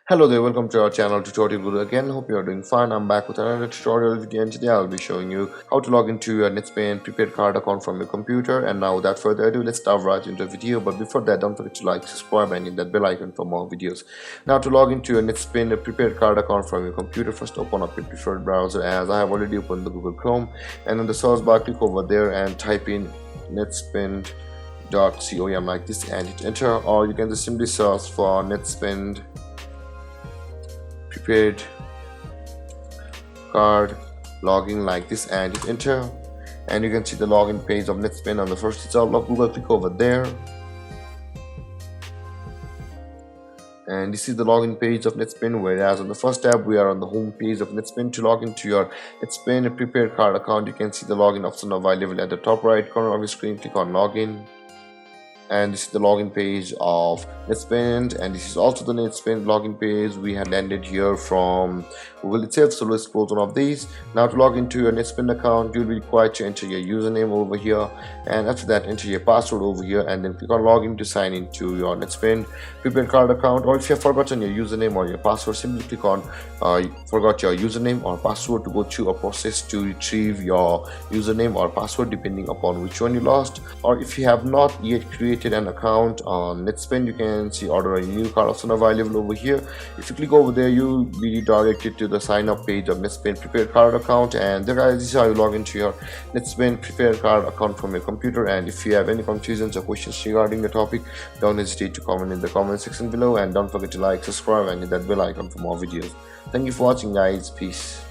Hello there, welcome to our channel Tutorial Guru again. Hope you are doing fine. I'm back with another tutorial video, and today I'll be showing you how to log into your Netspend prepaid card account from your computer. And now without further ado, let's dive right into the video. But before that, don't forget to like, subscribe and hit that bell icon for more videos. Now to log into your Netspend prepaid card account from your computer, first open up your preferred browser, as I have already opened the Google Chrome, and in the search bar click over there and type in netspend.com like this and hit enter, or you can just simply search for Netspend prepaid card login like this and hit enter, and you can see the login page of Netspend on the first result of Google. Click over there, and this is the login page of Netspend, whereas on the first tab we are on the home page of Netspend. To log into your Netspend prepaid card account, you can see the login option available at the top right corner of your screen. Click on login, and this is the login page of Netspend, and this is also the Netspend login page. We had landed here from Google itself, so let's close one of these. Now to log into your Netspend account, you'll be required to enter your username over here, and after that enter your password over here, and then click on login to sign into your Netspend prepaid card account. Or if you have forgotten your username or your password, simply click on forgot your username or password to go through a process to retrieve your username or password depending upon which one you lost. Or if you have not yet created an account on Netspend, you can see order a new card option available over here. If you click over there, you'll be redirected to the sign up page of Netspend prepaid card account, and there guys, this is how you log into your Netspend prepaid card account from your computer. And if you have any confusions or questions regarding the topic, don't hesitate to comment in the comment section below, and don't forget to like, subscribe and hit that bell icon for more videos. Thank you for watching guys. Peace.